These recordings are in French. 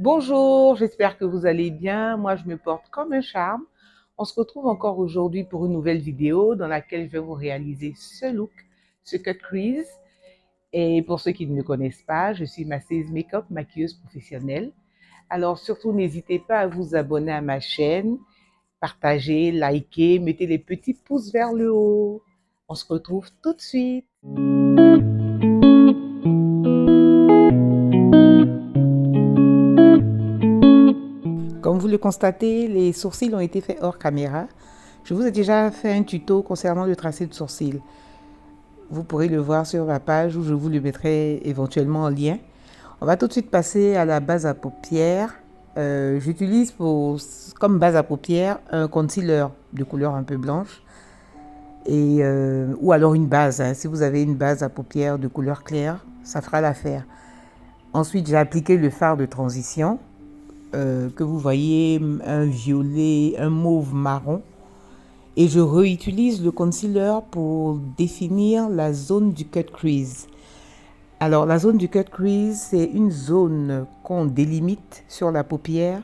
Bonjour, j'espère que vous allez bien. Moi, je me porte comme un charme. On se retrouve encore aujourd'hui pour une nouvelle vidéo dans laquelle je vais vous réaliser ce look, ce cut crease. Et pour ceux qui ne me connaissent pas, je suis masseuse make-up, maquilleuse professionnelle. Alors surtout, n'hésitez pas à vous abonner à ma chaîne, partager, liker, mettez les petits pouces vers le haut. On se retrouve tout de suite. Comme vous le constatez, les sourcils ont été faits hors caméra. Je vous ai déjà fait un tuto concernant le tracé de sourcils. Vous pourrez le voir sur ma page où je vous le mettrai éventuellement en lien. On va tout de suite passer à la base à paupières. J'utilise comme base à paupières un concealer de couleur un peu blanche ou alors une base. Si vous avez une base à paupières de couleur claire, ça fera l'affaire. Ensuite, j'ai appliqué le fard de transition que vous voyez, un violet, un mauve marron. Et je réutilise le concealer pour définir la zone du cut crease. Alors, la zone du cut crease, c'est une zone qu'on délimite sur la paupière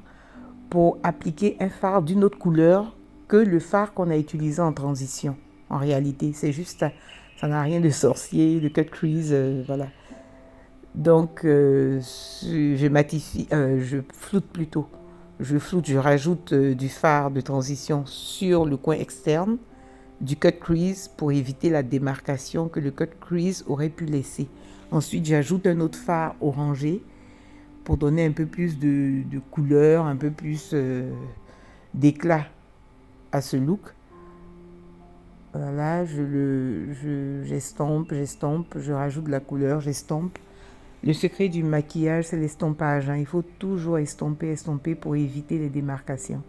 pour appliquer un fard d'une autre couleur que le fard qu'on a utilisé en transition. En réalité, c'est juste, ça n'a rien de sorcier, le cut crease, voilà. Donc, je matifie, je floute plutôt. Je floute, je rajoute du fard de transition sur le coin externe du cut crease pour éviter la démarcation que le cut crease aurait pu laisser. Ensuite, j'ajoute un autre fard orangé pour donner un peu plus de couleur, un peu plus d'éclat à ce look. Voilà, j'estompe, je rajoute de la couleur, j'estompe. Le secret du maquillage, c'est l'estompage. Il faut toujours estomper pour éviter les démarcations.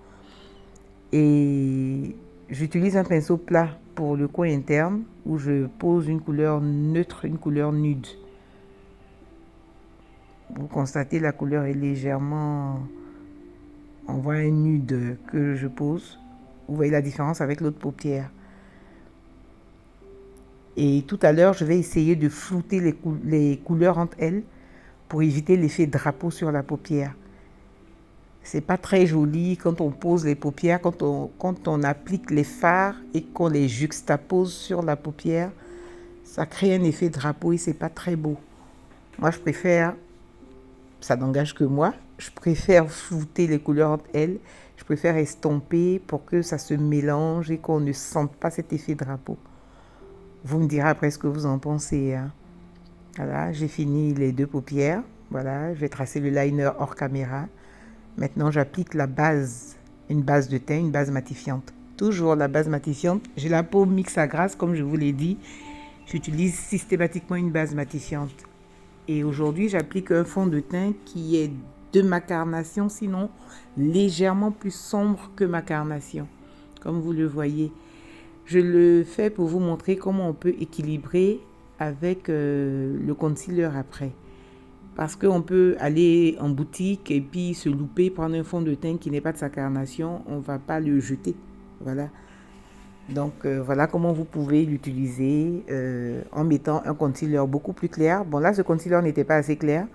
Et j'utilise un pinceau plat pour le coin interne où je pose une couleur neutre, une couleur nude. Vous constatez, la couleur est légèrement... On voit un nude que je pose. Vous voyez la différence avec l'autre paupière. Et tout à l'heure, je vais essayer de flouter les couleurs entre elles pour éviter l'effet drapeau sur la paupière. C'est pas très joli quand on pose les paupières, quand on applique les fards et qu'on les juxtapose sur la paupière, ça crée un effet drapeau et c'est pas très beau. Moi, je préfère, ça n'engage que moi, je préfère flouter les couleurs entre elles, je préfère estomper pour que ça se mélange et qu'on ne sente pas cet effet drapeau. Vous me direz après ce que vous en pensez. Voilà, j'ai fini les deux paupières. Voilà, je vais tracer le liner hors caméra. Maintenant, j'applique la base, une base de teint, une base matifiante. Toujours la base matifiante. J'ai la peau mixte à grasse, comme je vous l'ai dit. J'utilise systématiquement une base matifiante. Et aujourd'hui, j'applique un fond de teint qui est de ma carnation, sinon légèrement plus sombre que ma carnation, comme vous le voyez. Je le fais pour vous montrer comment on peut équilibrer avec le concealer après. Parce qu'on peut aller en boutique et puis se louper, prendre un fond de teint qui n'est pas de sa carnation, on ne va pas le jeter. Voilà. Donc voilà comment vous pouvez l'utiliser en mettant un concealer beaucoup plus clair. Bon là, ce concealer n'était pas assez clair.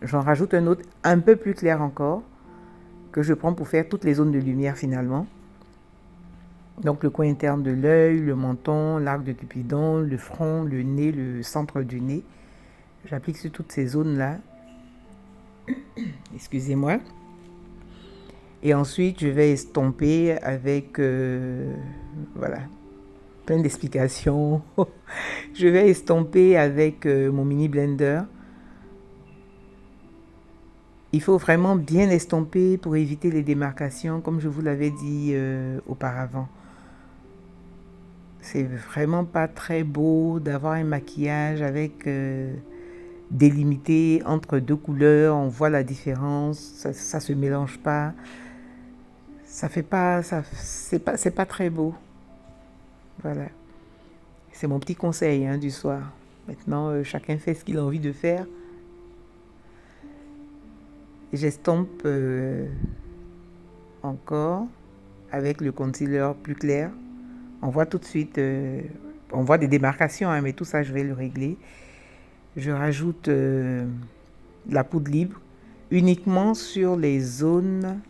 J'en rajoute un autre un peu plus clair encore que je prends pour faire toutes les zones de lumière finalement. Donc le coin interne de l'œil, le menton, l'arc de Cupidon, le front, le nez, le centre du nez. J'applique sur toutes ces zones-là. Excusez-moi. Et ensuite, je vais estomper avec... voilà, plein d'explications. Je vais estomper avec mon mini blender. Il faut vraiment bien estomper pour éviter les démarcations, comme je vous l'avais dit auparavant. C'est vraiment pas très beau d'avoir un maquillage avec délimité entre deux couleurs. On voit la différence, ça se mélange pas. Ça fait pas, c'est pas très beau. Voilà. C'est mon petit conseil du soir. Maintenant, chacun fait ce qu'il a envie de faire. J'estompe encore avec le concealer plus clair. On voit tout de suite, on voit des démarcations, mais tout ça, je vais le régler. Je rajoute la poudre libre. uniquement sur les zones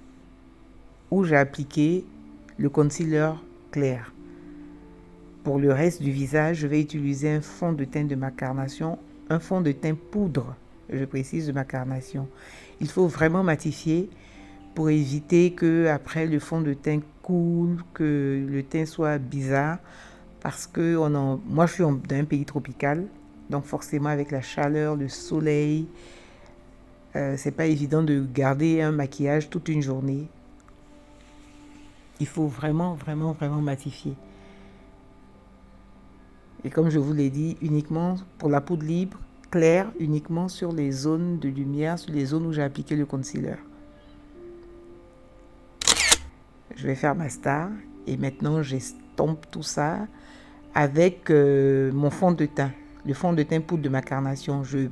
où j'ai appliqué le concealer clair. Pour le reste du visage, je vais utiliser un fond de teint de ma carnation, un fond de teint poudre, je précise, de ma carnation. Il faut vraiment matifier pour éviter que après le fond de teint coule, que le teint soit bizarre, parce que moi je suis dans un pays tropical, donc forcément avec la chaleur, le soleil, c'est pas évident de garder un maquillage toute une journée. Il faut vraiment, vraiment, vraiment matifier. Et comme je vous l'ai dit, uniquement pour la poudre libre, claire, uniquement sur les zones de lumière, sur les zones où j'ai appliqué le concealer. Je vais faire ma star et maintenant j'estompe tout ça avec mon fond de teint, le fond de teint poudre de ma carnation. Je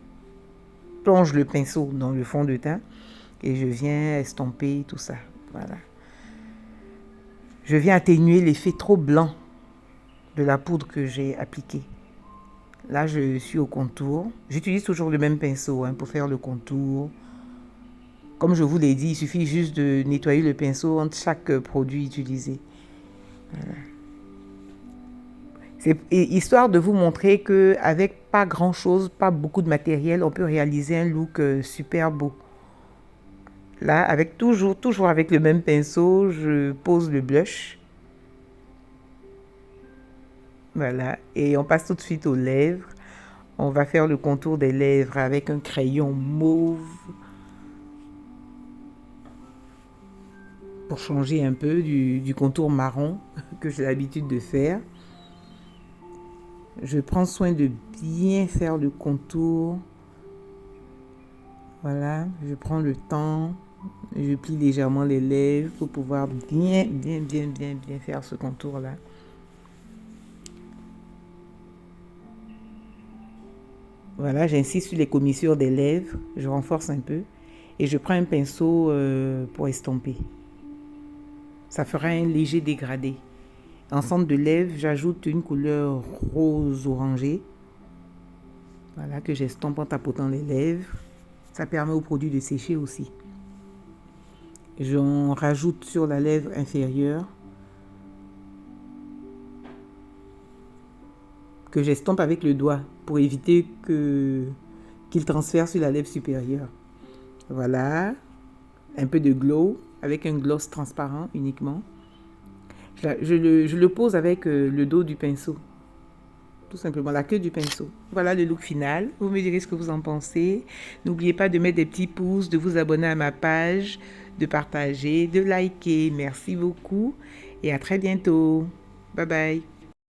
plonge le pinceau dans le fond de teint et je viens estomper tout ça. Voilà. Je viens atténuer l'effet trop blanc de la poudre que j'ai appliquée. Là, je suis au contour. J'utilise toujours le même pinceau pour faire le contour. Comme je vous l'ai dit, il suffit juste de nettoyer le pinceau entre chaque produit utilisé. Voilà. C'est histoire de vous montrer qu'avec pas grand-chose, pas beaucoup de matériel, on peut réaliser un look super beau. Là, avec toujours avec le même pinceau, je pose le blush. Voilà, et on passe tout de suite aux lèvres. On va faire le contour des lèvres avec un crayon mauve pour changer un peu du contour marron que j'ai l'habitude de faire. Je prends soin de bien faire le contour. Voilà, je prends le temps, je plie légèrement les lèvres pour pouvoir bien faire ce contour-là. Voilà, j'insiste sur les commissures des lèvres, je renforce un peu et je prends un pinceau pour estomper. Ça fera un léger dégradé. En centre de lèvres, j'ajoute une couleur rose orangé. Voilà, que j'estompe en tapotant les lèvres. Ça permet au produit de sécher aussi. J'en rajoute sur la lèvre inférieure, que j'estompe avec le doigt pour éviter qu'il transfère sur la lèvre supérieure. Voilà, un peu de glow avec un gloss transparent uniquement. Je le pose avec le dos du pinceau, tout simplement la queue du pinceau. Voilà le look final. Vous me direz ce que vous en pensez. N'oubliez pas de mettre des petits pouces, de vous abonner à ma page, de partager, de liker. Merci beaucoup et à très bientôt. Bye bye.